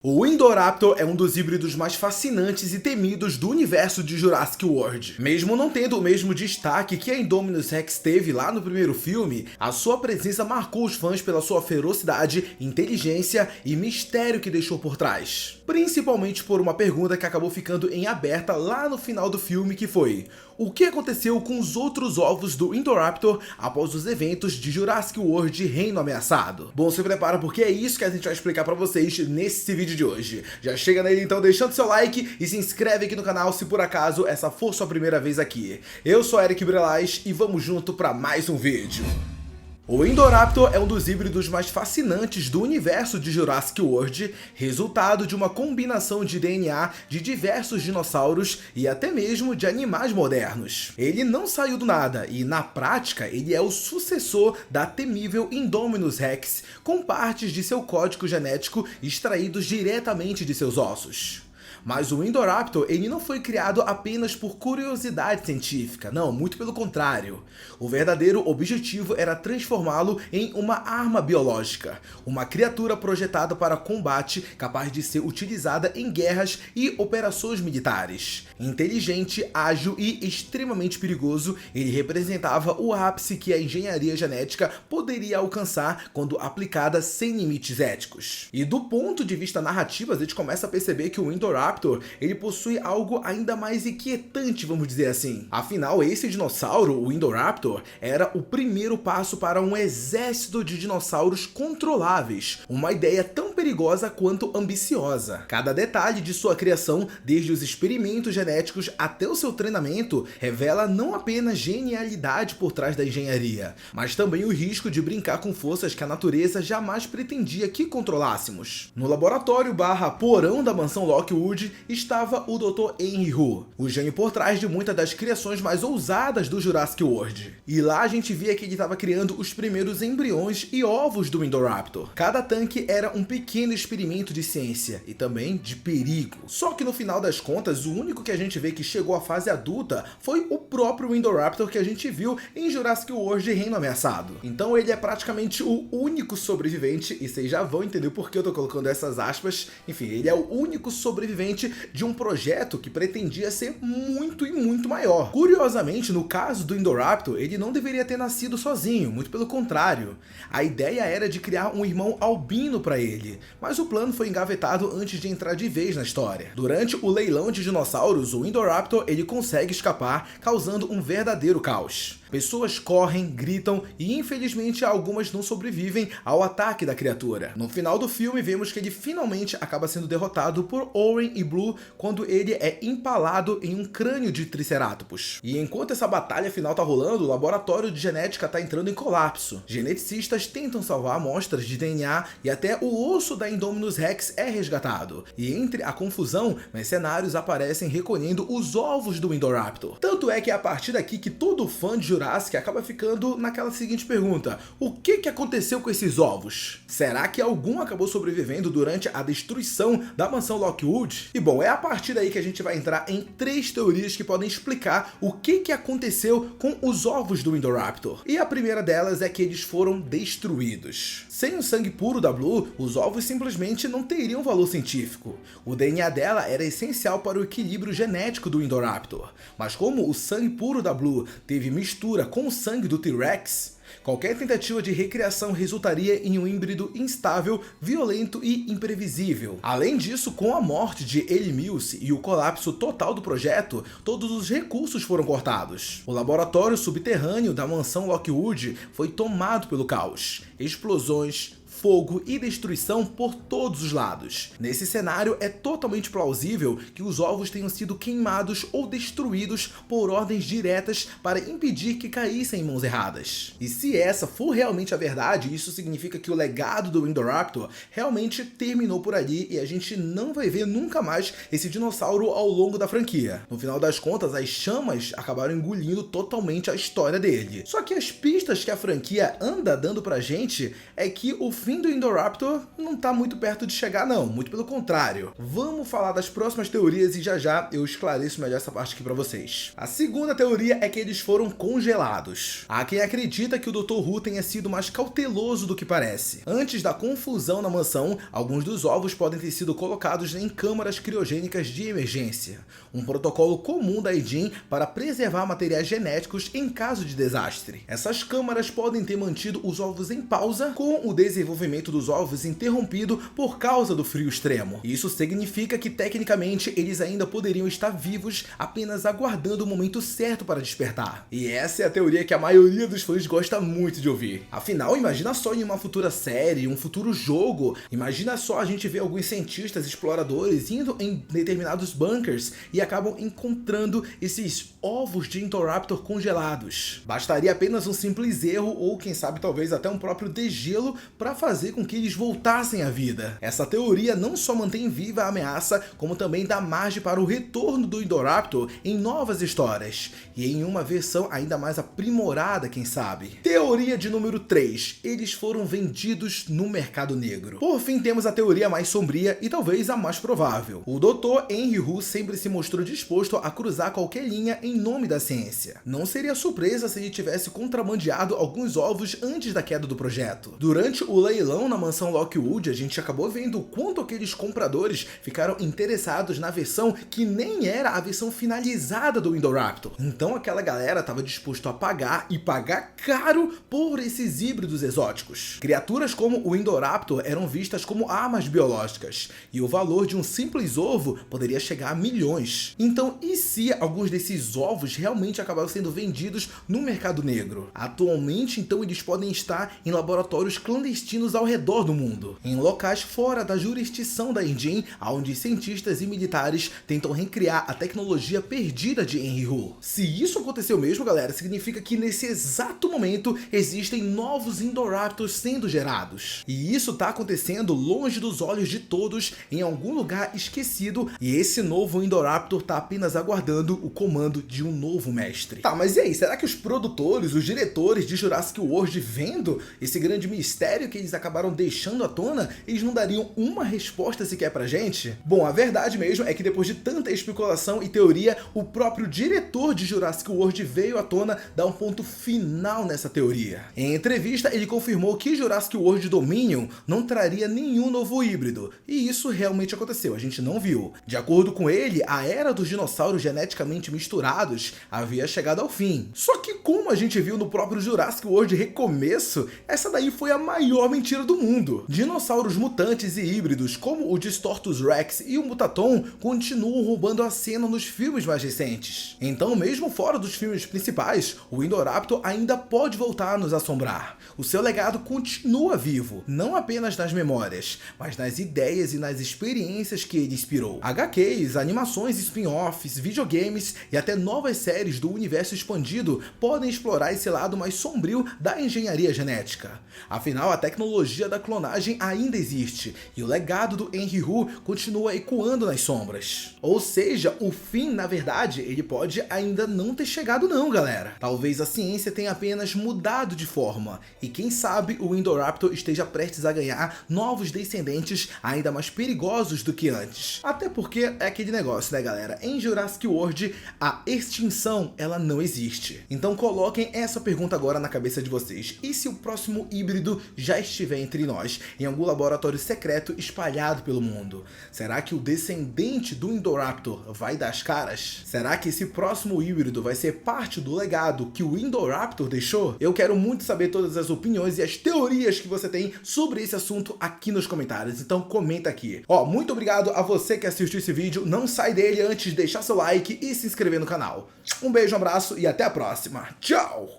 O Indoraptor é um dos híbridos mais fascinantes e temidos do universo de Jurassic World. Mesmo não tendo o mesmo destaque que a Indominus Rex teve lá no primeiro filme, a sua presença marcou os fãs pela sua ferocidade, inteligência e mistério que deixou por trás. Principalmente por uma pergunta que acabou ficando em aberta lá no final do filme, que foi: o que aconteceu com os outros ovos do Indoraptor após os eventos de Jurassic World Reino Ameaçado? Bom, se prepara porque é isso que a gente vai explicar pra vocês nesse vídeo de hoje. Já chega nele então deixando seu like e se inscreve aqui no canal se por acaso essa for sua primeira vez aqui. Eu sou Eric Brelais e vamos junto pra mais um vídeo. O Indoraptor é um dos híbridos mais fascinantes do universo de Jurassic World, resultado de uma combinação de DNA de diversos dinossauros e até mesmo de animais modernos. Ele não saiu do nada e, na prática, ele é o sucessor da temível Indominus Rex, com partes de seu código genético extraídos diretamente de seus ossos. Mas o Indoraptor ele não foi criado apenas por curiosidade científica, não, muito pelo contrário. O verdadeiro objetivo era transformá-lo em uma arma biológica, uma criatura projetada para combate capaz de ser utilizada em guerras e operações militares. Inteligente, ágil e extremamente perigoso, ele representava o ápice que a engenharia genética poderia alcançar quando aplicada sem limites éticos. E do ponto de vista narrativo, a gente começa a perceber que o Indoraptor ele possui algo ainda mais inquietante, vamos dizer assim. Afinal, esse dinossauro, o Indoraptor, era o primeiro passo para um exército de dinossauros controláveis, uma ideia tão perigosa quanto ambiciosa. Cada detalhe de sua criação, desde os experimentos genéticos até o seu treinamento, revela não apenas genialidade por trás da engenharia, mas também o risco de brincar com forças que a natureza jamais pretendia que controlássemos. No laboratório / porão da mansão Lockwood estava o Dr. Henry Hu, o gênio por trás de muitas das criações mais ousadas do Jurassic World. E lá a gente via que ele estava criando os primeiros embriões e ovos do Indoraptor. Cada tanque era um pequeno experimento de ciência e também de perigo. Só que no final das contas, o único que a gente vê que chegou à fase adulta foi o próprio Indoraptor que a gente viu em Jurassic World Reino Ameaçado. Então ele é praticamente o único sobrevivente, e vocês já vão entender por que eu tô colocando essas aspas. Enfim, ele é o único sobrevivente de um projeto que pretendia ser muito e muito maior. Curiosamente, no caso do Indoraptor, ele não deveria ter nascido sozinho, muito pelo contrário. A ideia era de criar um irmão albino para ele, mas o plano foi engavetado antes de entrar de vez na história. Durante o leilão de dinossauros, o Indoraptor ele consegue escapar, causando um verdadeiro caos. Pessoas correm, gritam e infelizmente algumas não sobrevivem ao ataque da criatura. No final do filme vemos que ele finalmente acaba sendo derrotado por Owen e Blue quando ele é empalado em um crânio de Triceratops. E enquanto essa batalha final tá rolando, o laboratório de genética tá entrando em colapso. Geneticistas tentam salvar amostras de DNA e até o osso da Indominus Rex é resgatado. E entre a confusão, mercenários aparecem recolhendo os ovos do Indoraptor. Tanto é que é a partir daqui que todo fã de Jurassic acaba ficando naquela seguinte pergunta: o que aconteceu com esses ovos? Será que algum acabou sobrevivendo durante a destruição da mansão Lockwood? E bom, é a partir daí que a gente vai entrar em 3 teorias que podem explicar o que aconteceu com os ovos do Indoraptor. E a primeira delas é que eles foram destruídos. Sem o sangue puro da Blue, os ovos simplesmente não teriam valor científico. O DNA dela era essencial para o equilíbrio genético do Indoraptor, mas como o sangue puro da Blue teve mistura com o sangue do T-Rex, qualquer tentativa de recriação resultaria em um híbrido instável, violento e imprevisível. Além disso, com a morte de Ellie Mills e o colapso total do projeto, todos os recursos foram cortados. O laboratório subterrâneo da mansão Lockwood foi tomado pelo caos. Explosões, fogo e destruição por todos os lados. Nesse cenário, é totalmente plausível que os ovos tenham sido queimados ou destruídos por ordens diretas para impedir que caíssem em mãos erradas. E se essa for realmente a verdade, isso significa que o legado do Indoraptor realmente terminou por ali e a gente não vai ver nunca mais esse dinossauro ao longo da franquia. No final das contas, as chamas acabaram engolindo totalmente a história dele. Só que as pistas que a franquia anda dando pra gente é que o fim fim do Indoraptor não tá muito perto de chegar não, muito pelo contrário. Vamos falar das próximas teorias e já eu esclareço melhor essa parte aqui pra vocês. A segunda teoria é que eles foram congelados. Há quem acredita que o Dr. Who tenha sido mais cauteloso do que parece. Antes da confusão na mansão, alguns dos ovos podem ter sido colocados em câmaras criogênicas de emergência, um protocolo comum da Idin para preservar materiais genéticos em caso de desastre. Essas câmaras podem ter mantido os ovos em pausa, com o desenvolvimento dos ovos interrompido por causa do frio extremo. Isso significa que tecnicamente eles ainda poderiam estar vivos, apenas aguardando o momento certo para despertar. E essa é a teoria que a maioria dos fãs gosta muito de ouvir. Afinal, imagina só em uma futura série, um futuro jogo, imagina só a gente ver alguns cientistas exploradores indo em determinados bunkers e acabam encontrando esses ovos de Indoraptor congelados. Bastaria apenas um simples erro ou quem sabe talvez até um próprio degelo para fazer com que eles voltassem à vida. Essa teoria não só mantém viva a ameaça, como também dá margem para o retorno do Indoraptor em novas histórias e em uma versão ainda mais aprimorada, quem sabe. Teoria de número 3. Eles foram vendidos no mercado negro. Por fim, temos a teoria mais sombria e talvez a mais provável. O Dr. Henry Wu sempre se mostrou disposto a cruzar qualquer linha em nome da ciência. Não seria surpresa se ele tivesse contrabandeado alguns ovos antes da queda do projeto. Durante o leilão na mansão Lockwood, a gente acabou vendo o quanto aqueles compradores ficaram interessados na versão que nem era a versão finalizada do Indoraptor. Então aquela galera estava disposto a pagar e pagar caro por esses híbridos exóticos. Criaturas como o Indoraptor eram vistas como armas biológicas e o valor de um simples ovo poderia chegar a milhões. Então, e se alguns desses ovos realmente acabaram sendo vendidos no mercado negro? Atualmente, então, eles podem estar em laboratórios clandestinos ao redor do mundo, em locais fora da jurisdição da Idin, onde cientistas e militares tentam recriar a tecnologia perdida de Henry Wu. Se isso aconteceu mesmo, galera, significa que nesse exato momento existem novos Indoraptors sendo gerados. E isso tá acontecendo longe dos olhos de todos, em algum lugar esquecido, e esse novo Indoraptor tá apenas aguardando o comando de um novo mestre. Tá, mas e aí, será que os produtores, os diretores de Jurassic World, vendo esse grande mistério que eles acabaram deixando à tona, eles não dariam uma resposta sequer pra gente? Bom, a verdade mesmo é que depois de tanta especulação e teoria, o próprio diretor de Jurassic World veio à tona dar um ponto final nessa teoria. Em entrevista, ele confirmou que Jurassic World Dominion não traria nenhum novo híbrido, e isso realmente aconteceu, a gente não viu. De acordo com ele, a era dos dinossauros geneticamente misturados havia chegado ao fim. Só que, como a gente viu no próprio Jurassic World Recomeço, essa daí foi a maior mentira do mundo. Dinossauros mutantes e híbridos, como o Distortus Rex e o Mutaton, continuam roubando a cena nos filmes mais recentes. Então, mesmo fora dos filmes principais, o Indoraptor ainda pode voltar a nos assombrar. O seu legado continua vivo, não apenas nas memórias, mas nas ideias e nas experiências que ele inspirou. HQs, animações, spin-offs, videogames e até novas séries do universo expandido podem explorar esse lado mais sombrio da engenharia genética. Afinal, a tecnologia da clonagem ainda existe, e o legado do Henry Wu continua ecoando nas sombras. Ou seja, o fim, na verdade, ele pode ainda não ter chegado não, galera. Talvez a ciência tenha apenas mudado de forma, e quem sabe o Indoraptor esteja prestes a ganhar novos descendentes ainda mais perigosos do que antes. Até porque é aquele negócio, né, galera? Em Jurassic World, a extinção, ela não existe. Então coloquem essa pergunta agora na cabeça de vocês. E se o próximo híbrido já estiver entre nós, em algum laboratório secreto espalhado pelo mundo? Será que o descendente do Indoraptor vai dar as caras? Será que esse próximo híbrido vai ser parte do legado que o Indoraptor deixou? Eu quero muito saber todas as opiniões e as teorias que você tem sobre esse assunto aqui nos comentários, então comenta aqui. Ó, muito obrigado a você que assistiu esse vídeo, não sai dele antes de deixar seu like e se inscrever no canal. Um beijo, um abraço e até a próxima. Tchau!